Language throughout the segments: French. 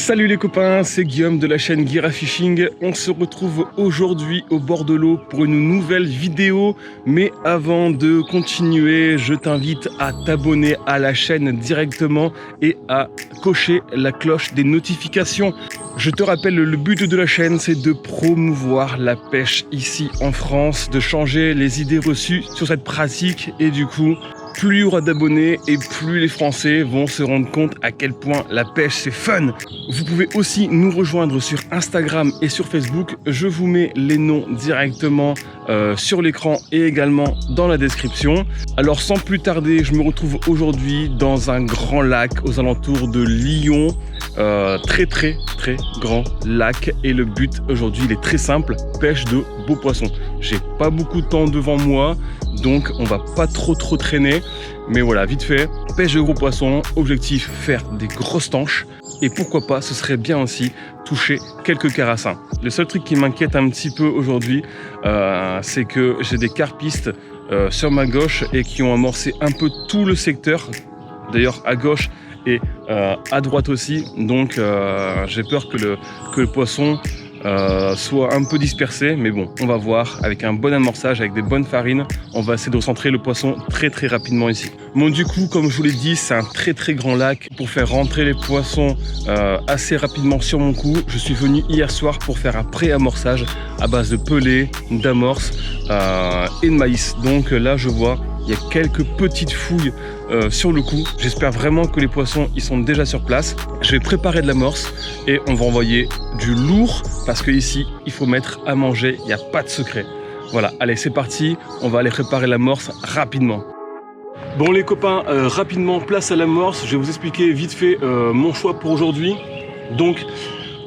Salut les copains, c'est Guillaume de la chaîne Guira Fishing. On se retrouve aujourd'hui au bord de l'eau pour une nouvelle vidéo. Mais avant de continuer, je t'invite à t'abonner à la chaîne directement et à cocher la cloche des notifications. Je te rappelle, le but de la chaîne, c'est de promouvoir la pêche ici en France, de changer les idées reçues sur cette pratique et du coup, plus il y aura d'abonnés et plus les Français vont se rendre compte à quel point la pêche c'est fun. Vous pouvez aussi nous rejoindre sur Instagram et sur Facebook. Je vous mets les noms directement sur l'écran et également dans la description. Alors sans plus tarder, je me retrouve aujourd'hui dans un grand lac aux alentours de Lyon. Très grand lac et le but aujourd'hui il est très simple, pêche de beaux poissons. J'ai pas beaucoup de temps devant moi, donc on va pas trop traîner, mais voilà, vite fait, pêche de gros poissons, objectif faire des grosses tanches et pourquoi pas, ce serait bien aussi toucher quelques carassins. Le seul truc qui m'inquiète un petit peu aujourd'hui, c'est que j'ai des carpistes sur ma gauche et qui ont amorcé un peu tout le secteur, d'ailleurs à gauche et à droite aussi, donc j'ai peur que le poisson soit un peu dispersé, mais bon, on va voir, avec un bon amorçage, avec des bonnes farines, on va essayer de recentrer le poisson très rapidement ici. Bon, du coup, comme je vous l'ai dit, c'est un très grand lac. Pour faire rentrer les poissons assez rapidement sur mon coup, je suis venu hier soir pour faire un pré-amorçage à base de pelés, d'amorces et de maïs. Donc là, je vois, il y a quelques petites fouilles sur le coup. J'espère vraiment que les poissons ils sont déjà sur place. Je vais préparer de l'amorce et on va envoyer du lourd parce que ici il faut mettre à manger, il n'y a pas de secret. Voilà, allez c'est parti, on va aller préparer l'amorce rapidement. Bon les copains, rapidement place à l'amorce. Je vais vous expliquer vite fait mon choix pour aujourd'hui. Donc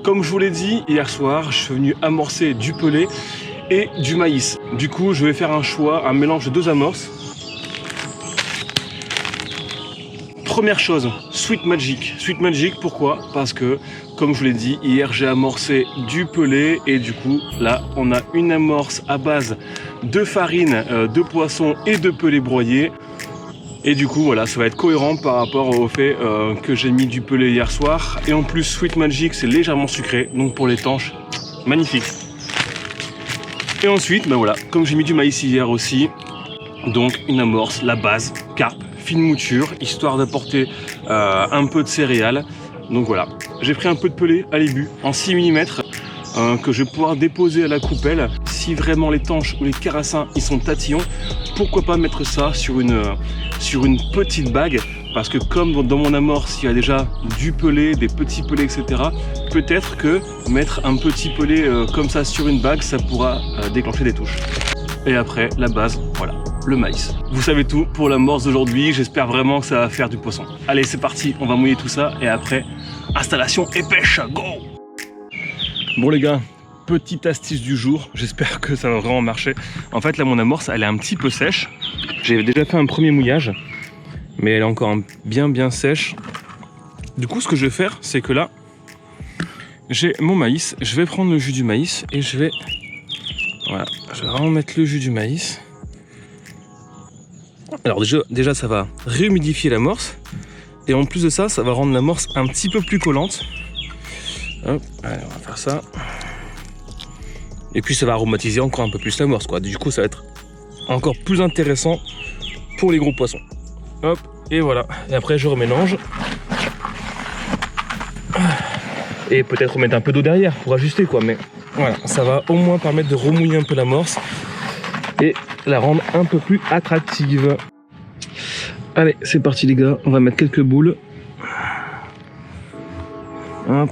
comme je vous l'ai dit hier soir, je suis venu amorcer du pelé et du maïs. Du coup je vais faire un choix, un mélange de deux amorces. Première chose, Sweet Magic. Sweet Magic, pourquoi? Parce que, comme je vous l'ai dit, hier j'ai amorcé du pelé et du coup, là, on a une amorce à base de farine, de poisson et de pelé broyé. Et du coup, voilà, ça va être cohérent par rapport au fait que j'ai mis du pelé hier soir. Et en plus, Sweet Magic, c'est légèrement sucré, donc pour les tanches, magnifique. Et ensuite, ben voilà, comme j'ai mis du maïs hier aussi, donc une amorce, la base, carpe, fine mouture, histoire d'apporter un peu de céréales. Donc voilà, j'ai pris un peu de pelé à l'ébu en 6 mm que je vais pouvoir déposer à la coupelle. Si vraiment les tanches ou les carassins ils sont tatillons, pourquoi pas mettre ça sur une petite bague, parce que comme dans mon amorce il y a déjà du pelé, des petits pelés, etc. Peut-être que mettre un petit pelé comme ça sur une bague, ça pourra déclencher des touches. Et après la base, voilà, le maïs. Vous savez tout pour l'amorce d'aujourd'hui, j'espère vraiment que ça va faire du poisson. Allez c'est parti, on va mouiller tout ça et après installation et pêche, go! Bon les gars, petite astuce du jour, j'espère que ça va vraiment marcher. En fait là mon amorce elle est un petit peu sèche. J'ai déjà fait un premier mouillage, mais elle est encore bien sèche. Du coup ce que je vais faire, c'est que là j'ai mon maïs, je vais prendre le jus du maïs et je vais vraiment mettre le jus du maïs. Alors déjà ça va réhumidifier l'amorce et en plus de ça, ça va rendre l'amorce un petit peu plus collante. Hop, allez, on va faire ça. Et puis ça va aromatiser encore un peu plus l'amorce, quoi. Du coup ça va être encore plus intéressant pour les gros poissons. Hop, et voilà. Et après je remélange. Et peut-être remettre un peu d'eau derrière pour ajuster, quoi. Mais voilà, ça va au moins permettre de remouiller un peu l'amorce et la rendre un peu plus attractive. Allez, c'est parti les gars, on va mettre quelques boules. Hop.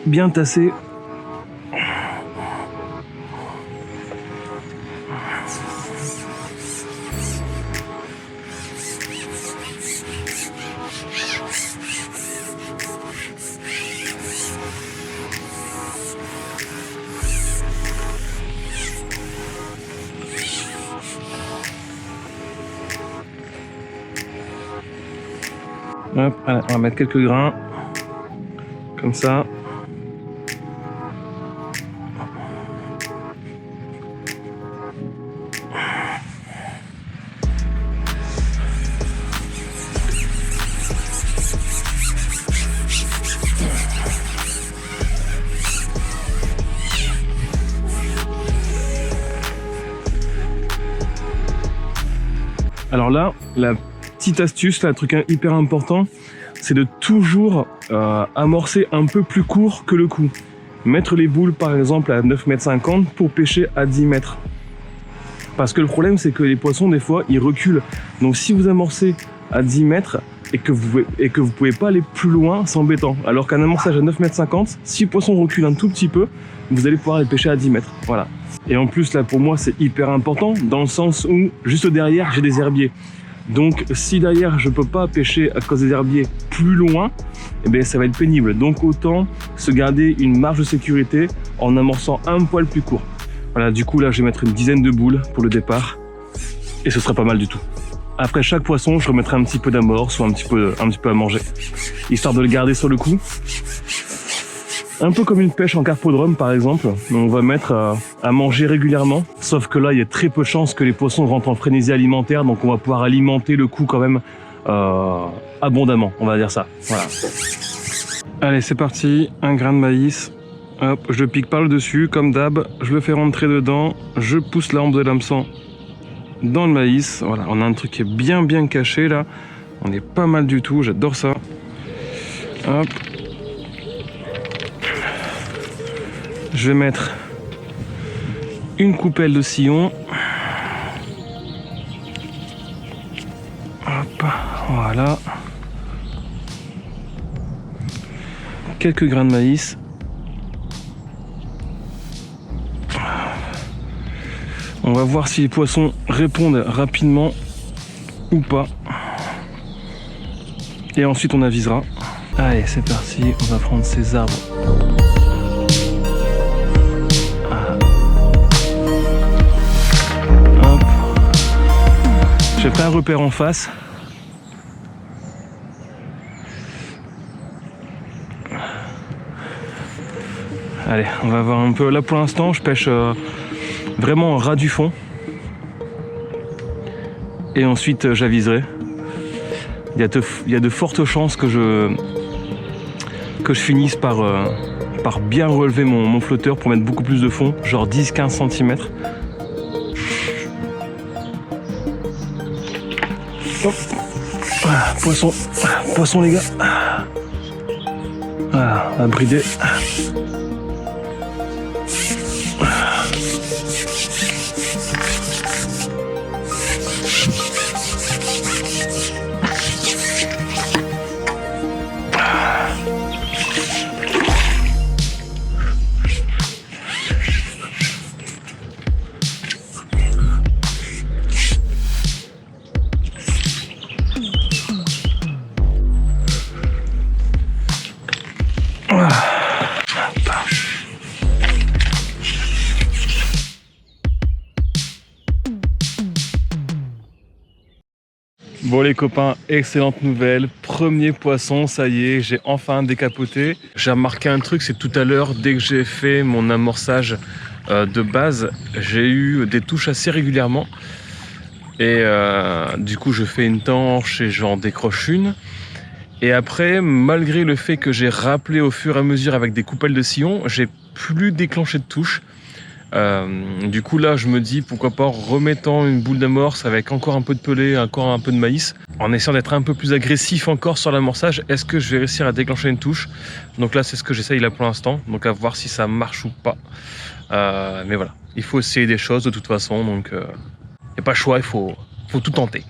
Bien tassé. Hop, allez, on va mettre quelques grains, comme ça. Alors là, la petite astuce, là, un truc hyper important, c'est de toujours amorcer un peu plus court que le coup. Mettre les boules par exemple à 9,50 m pour pêcher à 10 mètres. Parce que le problème c'est que les poissons des fois ils reculent. Donc si vous amorcez à 10 mètres et que vous pouvez pas aller plus loin, c'est embêtant. Alors qu'un amorçage à 9,50 m, si le poisson recule un tout petit peu, vous allez pouvoir les pêcher à 10 mètres. Voilà. Et en plus là pour moi c'est hyper important dans le sens où juste derrière j'ai des herbiers. Donc si derrière je peux pas pêcher à cause des herbiers plus loin, eh bien ça va être pénible. Donc autant se garder une marge de sécurité en amorçant un poil plus court. Voilà, du coup là je vais mettre une dizaine de boules pour le départ et ce sera pas mal du tout. Après chaque poisson je remettrai un petit peu d'amorce ou un petit peu à manger, histoire de le garder sur le coup. Un peu comme une pêche en carpodrome par exemple, on va mettre à manger régulièrement, sauf que là il y a très peu de chances que les poissons rentrent en frénésie alimentaire, donc on va pouvoir alimenter le coup quand même abondamment, on va dire ça. Voilà. Allez c'est parti, un grain de maïs, hop, je le pique par le dessus comme d'hab, je le fais rentrer dedans, je pousse la hampe de l'hameçon dans le maïs, voilà, on a un truc qui est bien caché là, on est pas mal du tout, j'adore ça. Hop. Je vais mettre une coupelle de sillon. Hop, voilà. Quelques grains de maïs. On va voir si les poissons répondent rapidement ou pas. Et ensuite on avisera. Allez, c'est parti, on va prendre ces arbres. J'ai fait un repère en face. Allez, on va voir un peu. Là pour l'instant, je pêche vraiment au ras du fond. Et ensuite, j'aviserai. Il y a de fortes chances que je finisse par bien relever mon flotteur pour mettre beaucoup plus de fond, genre 10-15 cm. Hop. Voilà, poisson les gars. Voilà, on va brider. Bon les copains, excellente nouvelle, premier poisson, ça y est, j'ai enfin décapoté. J'ai remarqué un truc, c'est tout à l'heure, dès que j'ai fait mon amorçage de base, j'ai eu des touches assez régulièrement. Et du coup je fais une tanche et j'en décroche une. Et après, malgré le fait que j'ai rappelé au fur et à mesure avec des coupelles de sillon, j'ai plus déclenché de touche. Du coup là je me dis pourquoi pas en remettant une boule d'amorce avec encore un peu de pelé, encore un peu de maïs, en essayant d'être un peu plus agressif encore sur l'amorçage, est-ce que je vais réussir à déclencher une touche? Donc là c'est ce que j'essaye là pour l'instant, donc à voir si ça marche ou pas. Mais voilà, il faut essayer des choses de toute façon, donc il n'y a pas le choix, il faut tout tenter.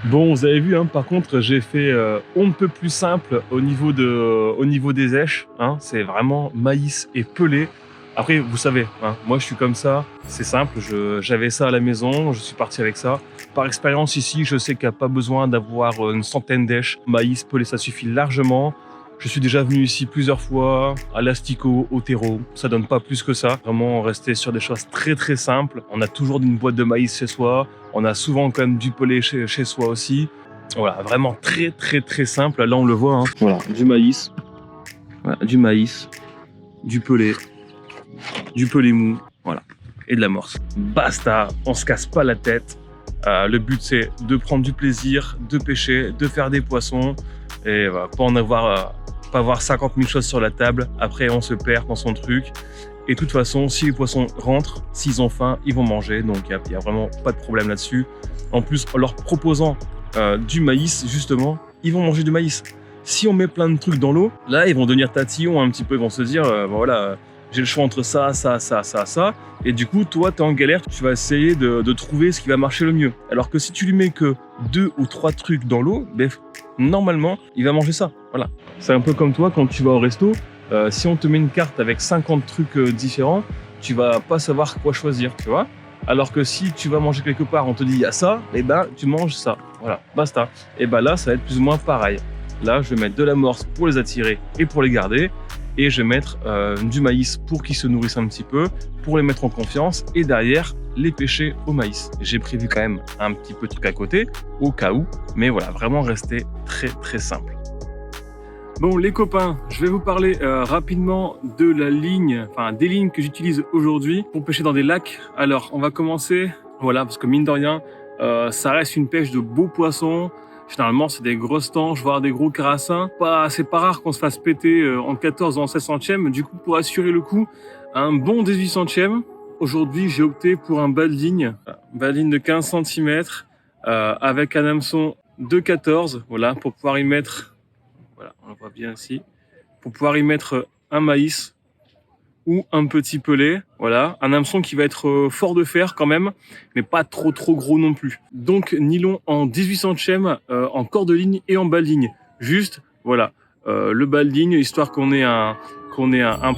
Bon, vous avez vu, hein, par contre, j'ai fait on ne peut plus simple au niveau des èches. Hein, c'est vraiment maïs et pelé. Après, vous savez, hein, moi je suis comme ça, c'est simple, j'avais ça à la maison, je suis parti avec ça. Par expérience ici, je sais qu'il n'y a pas besoin d'avoir une centaine d'èches. Maïs, pelé, ça suffit largement. Je suis déjà venu ici plusieurs fois, à l'asticot, au terreau. Ça donne pas plus que ça. Vraiment, rester sur des choses très très simples. On a toujours une boîte de maïs chez soi. On a souvent quand même du pelé chez soi aussi. Voilà, vraiment très très très simple. Là, on le voit. Hein. Voilà, du maïs, voilà, du pelé mou, voilà, et de l'amorce. Basta, on se casse pas la tête. Le but, c'est de prendre du plaisir, de pêcher, de faire des poissons. Et voilà, pas avoir 50 000 choses sur la table. Après, on se perd dans son truc. Et de toute façon, si les poissons rentrent, s'ils ont faim, ils vont manger. Donc, il n'y a vraiment pas de problème là-dessus. En plus, en leur proposant du maïs, justement, ils vont manger du maïs. Si on met plein de trucs dans l'eau, là, ils vont devenir tatillons un petit peu. Ils vont se dire, voilà, j'ai le choix entre ça. Et du coup, toi, tu es en galère. Tu vas essayer de trouver ce qui va marcher le mieux. Alors que si tu lui mets que 2 ou 3 trucs dans l'eau, ben, normalement, il va manger ça. Voilà. C'est un peu comme toi quand tu vas au resto. Si on te met une carte avec 50 trucs différents, tu vas pas savoir quoi choisir, tu vois. Alors que si tu vas manger quelque part, on te dit il y a ça, et ben tu manges ça. Voilà, basta. Et ben là, ça va être plus ou moins pareil. Là, je vais mettre de l'amorce pour les attirer et pour les garder. Et je vais mettre du maïs pour qu'ils se nourrissent un petit peu, pour les mettre en confiance. Et derrière, les pêcher au maïs. J'ai prévu quand même un petit peu de truc à côté, au cas où. Mais voilà, vraiment rester très très simple. Bon les copains, je vais vous parler rapidement de la ligne, enfin des lignes que j'utilise aujourd'hui pour pêcher dans des lacs. Alors on va commencer, voilà, parce que mine de rien, ça reste une pêche de beaux poissons. Généralement c'est des grosses tanches, voire des gros carassins. C'est pas rare qu'on se fasse péter en 14 ou en 16 centièmes. Du coup pour assurer le coup, un bon 18 centièmes. Aujourd'hui j'ai opté pour un bas de ligne de 15 cm avec un hameçon de 14, voilà, pour pouvoir y mettre... Voilà, on le voit bien ici. Pour pouvoir y mettre un maïs ou un petit pelé. Voilà, un hameçon qui va être fort de fer quand même, mais pas trop gros non plus. Donc nylon en 18 centièmes, en corde de ligne et en bas de ligne. Juste, voilà, le bas de ligne, histoire qu'on ait un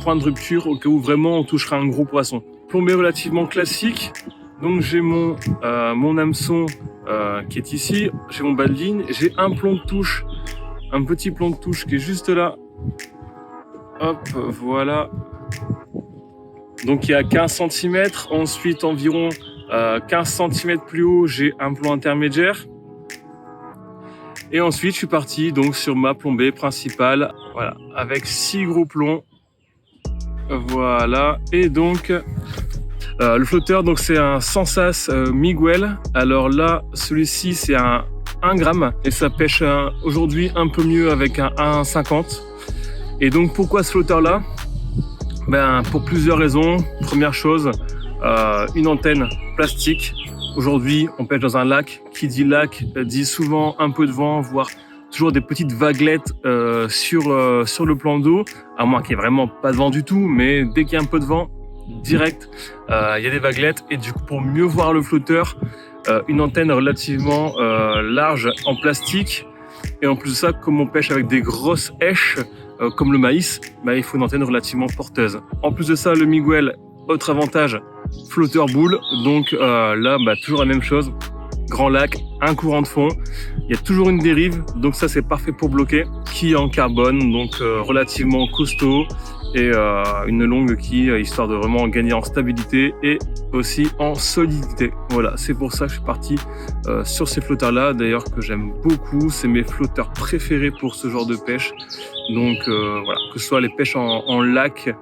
point de rupture au cas où vraiment on touchera un gros poisson. Plombé relativement classique. Donc j'ai mon hameçon qui est ici, j'ai mon bas de ligne, j'ai un plomb de touche. Un petit plomb de touche qui est juste là. Hop, voilà. Donc il y a 15 cm. Ensuite, environ 15 cm plus haut, j'ai un plomb intermédiaire. Et ensuite, je suis parti donc sur ma plombée principale. Voilà, avec 6 gros plombs. Voilà. Et donc, le flotteur, donc c'est un Sensas Miguel. Alors là, celui-ci, c'est un 1 gramme et ça pêche aujourd'hui un peu mieux avec un 1,50. Et donc pourquoi ce flotteur là? Ben, pour plusieurs raisons. Première chose, une antenne plastique. Aujourd'hui on pêche dans un lac, qui dit lac dit souvent un peu de vent, voire toujours des petites vaguelettes sur le plan d'eau, à moins qu'il n'y ait vraiment pas de vent du tout, mais dès qu'il y a un peu de vent direct, il y a des vaguelettes. Et du coup pour mieux voir le flotteur, une antenne relativement large en plastique. Et en plus de ça, comme on pêche avec des grosses èches comme le maïs, bah, il faut une antenne relativement porteuse. En plus de ça, le Miguel, autre avantage, flotteur boule. Donc là, bah, toujours la même chose. Grand lac, un courant de fond. Il y a toujours une dérive, donc ça c'est parfait pour bloquer. Qui est en carbone, donc relativement costaud. Et une longue quille, histoire de vraiment gagner en stabilité et aussi en solidité. Voilà, c'est pour ça que je suis parti sur ces flotteurs-là, d'ailleurs que j'aime beaucoup. C'est mes flotteurs préférés pour ce genre de pêche. Donc voilà, que ce soit les pêches en lac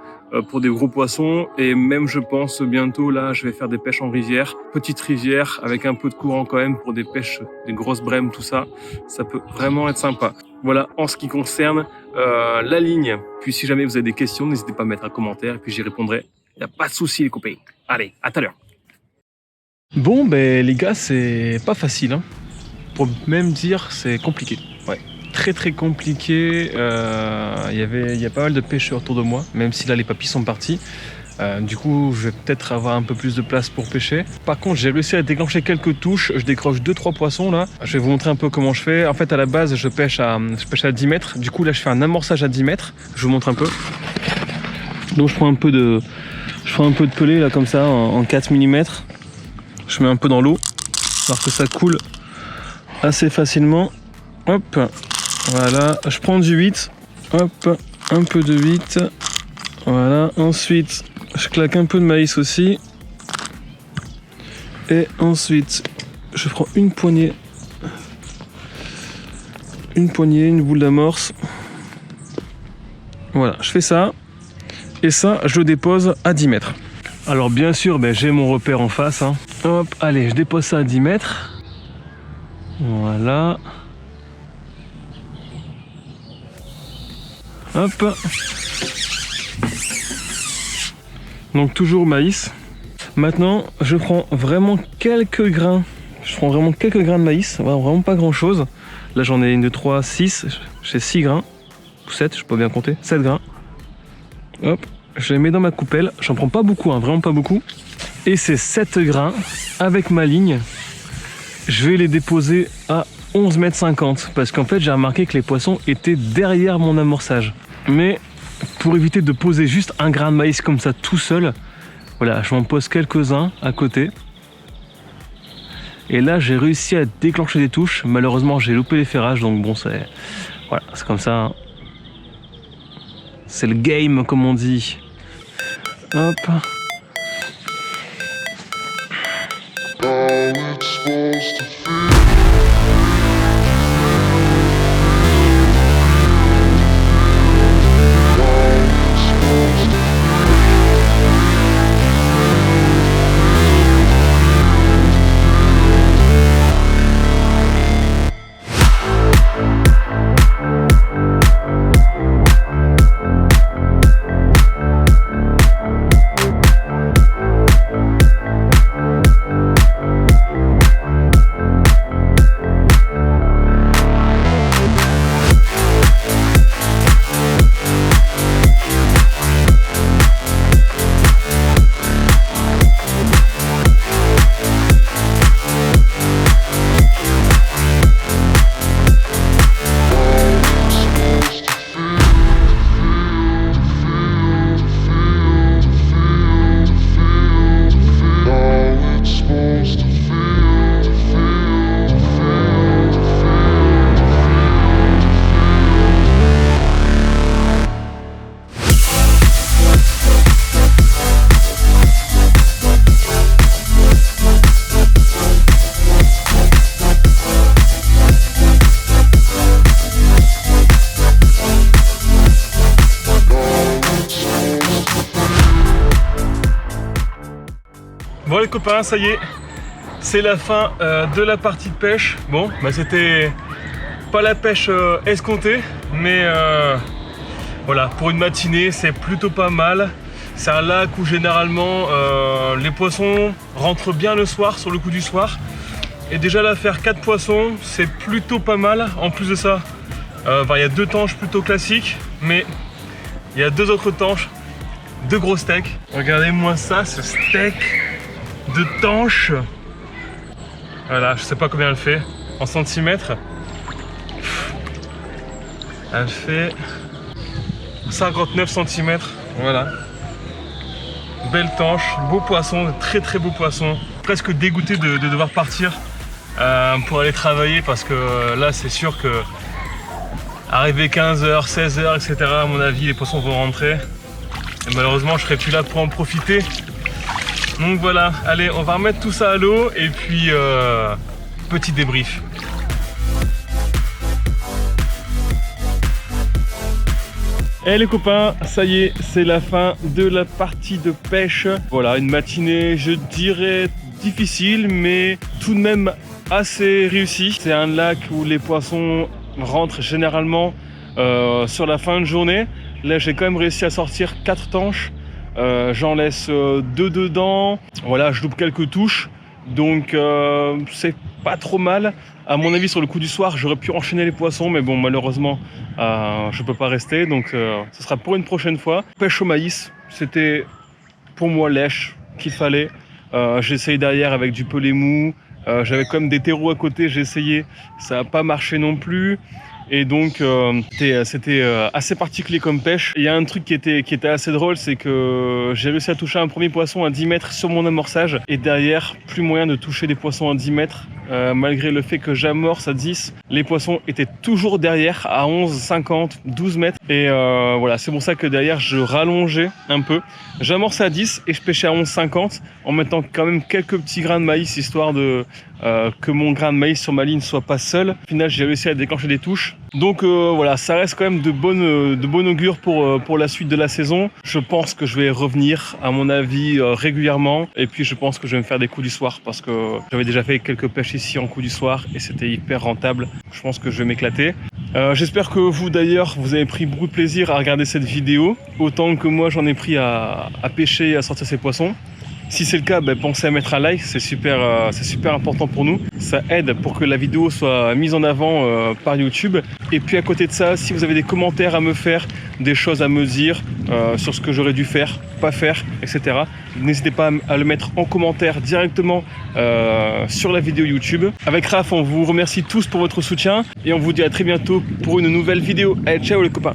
pour des gros poissons, et même je pense bientôt là, je vais faire des pêches en rivière, petite rivière avec un peu de courant quand même pour des pêches, des grosses brèmes, tout ça. Ça peut vraiment être sympa. Voilà, en ce qui concerne la ligne. Puis si jamais vous avez des questions, n'hésitez pas à mettre un commentaire et puis j'y répondrai. Il n'y a pas de souci les copains. Allez, à tout à l'heure. Bon, ben les gars, c'est pas facile. Hein. Pour même dire, c'est compliqué. Ouais, très compliqué. Il y a pas mal de pêcheurs autour de moi, même si là les papis sont partis. Du coup, je vais peut-être avoir un peu plus de place pour pêcher. Par contre, j'ai réussi à déclencher quelques touches. Je décroche 2-3 poissons là. Je vais vous montrer un peu comment je fais. En fait, à la base, je pêche à 10 mètres. Du coup, là, je fais un amorçage à 10 mètres. Je vous montre un peu. Donc, je prends un peu de pelée là, comme ça, en 4 mm. Je mets un peu dans l'eau, alors que ça coule assez facilement. Hop, voilà. Je prends du 8. Hop, un peu de 8. Voilà. Ensuite, je claque un peu de maïs aussi. Et ensuite, je prends une poignée, une boule d'amorce. Voilà, je fais ça. Et ça, je le dépose à 10 mètres. Alors bien sûr, j'ai mon repère en face. Hein. Hop, allez, je dépose ça à 10 mètres. Voilà. Hop. Donc toujours maïs. Maintenant, je prends vraiment quelques grains. Je prends vraiment quelques grains de maïs. Vraiment pas grand chose. Là, j'en ai 1, 2, 3, 6. J'ai 6 grains. Ou 7, je peux bien compter. 7 grains. Hop. Je les mets dans ma coupelle. J'en prends pas beaucoup, hein, vraiment pas beaucoup. Et ces 7 grains, avec ma ligne, je vais les déposer à 11,50 m. Parce qu'en fait, j'ai remarqué que les poissons étaient derrière mon amorçage. Mais pour éviter de poser juste un grain de maïs comme ça tout seul, voilà, je m'en pose quelques-uns à côté. Et là, j'ai réussi à déclencher des touches. Malheureusement, j'ai loupé les ferrages, donc bon, c'est voilà, c'est comme ça. Hein. C'est le game, comme on dit. Hop. Bon les copains, ça y est, c'est la fin de la partie de pêche. Bon, c'était pas la pêche escomptée, mais voilà, pour une matinée, c'est plutôt pas mal. C'est un lac où généralement les poissons rentrent bien le soir, sur le coup du soir. Et déjà là, faire 4 poissons, c'est plutôt pas mal. En plus de ça, il y a 2 tanches plutôt classiques, mais il y a 2 autres tanches, 2 gros steaks. Regardez-moi ça, ce steak de tanche. Voilà, je sais pas combien elle fait en centimètres. Elle fait 59 cm. Voilà. Belle tanche, beau poisson, très très beau poisson. Presque dégoûté de devoir partir pour aller travailler parce que là c'est sûr que arrivé 15h, 16h, etc. à mon avis les poissons vont rentrer. Et malheureusement je serai plus là pour en profiter. Donc voilà, allez, on va remettre tout ça à l'eau et puis petit débrief. Et les copains, ça y est, c'est la fin de la partie de pêche. Voilà, une matinée, je dirais difficile, mais tout de même assez réussie. C'est un lac où les poissons rentrent généralement sur la fin de journée. Là, j'ai quand même réussi à sortir 4 tanches. J'en laisse 2 dedans. Voilà, je loupe quelques touches. Donc, c'est pas trop mal. À mon avis, sur le coup du soir, j'aurais pu enchaîner les poissons, mais bon, malheureusement, je peux pas rester. Donc, ce sera pour une prochaine fois. Pêche au maïs, c'était pour moi lèche qu'il fallait. J'ai essayé derrière avec du pelé mou. J'avais quand même des terreaux à côté, j'ai essayé, ça n'a pas marché non plus. Et donc c'était assez particulier comme pêche. Il y a un truc qui était assez drôle, c'est que j'ai réussi à toucher un premier poisson à 10 mètres sur mon amorçage. Et derrière, plus moyen de toucher des poissons à 10 mètres. Malgré le fait que j'amorce à 10, les poissons étaient toujours derrière à 11, 50, 12 mètres. Et voilà, c'est pour ça que derrière je rallongeais un peu. J'amorce à 10 et je pêchais à 11, 50 en mettant quand même quelques petits grains de maïs histoire de que mon grain de maïs sur ma ligne soit pas seul. Au final, j'ai réussi à déclencher des touches. Donc voilà, ça reste quand même de bonne augure pour la suite de la saison. Je pense que je vais revenir, à mon avis, régulièrement. Et puis je pense que je vais me faire des coups du soir parce que j'avais déjà fait quelques pêches ici en coups du soir et c'était hyper rentable. Je pense que je vais m'éclater. J'espère que vous d'ailleurs, vous avez pris beaucoup de plaisir à regarder cette vidéo, autant que moi j'en ai pris à pêcher et à sortir ces poissons. Si c'est le cas, pensez à mettre un like, c'est super important pour nous. Ça aide pour que la vidéo soit mise en avant par YouTube. Et puis à côté de ça, si vous avez des commentaires à me faire, des choses à me dire sur ce que j'aurais dû faire, pas faire, etc. N'hésitez pas à le mettre en commentaire directement sur la vidéo YouTube. Avec Raph, on vous remercie tous pour votre soutien et on vous dit à très bientôt pour une nouvelle vidéo. Allez, ciao les copains!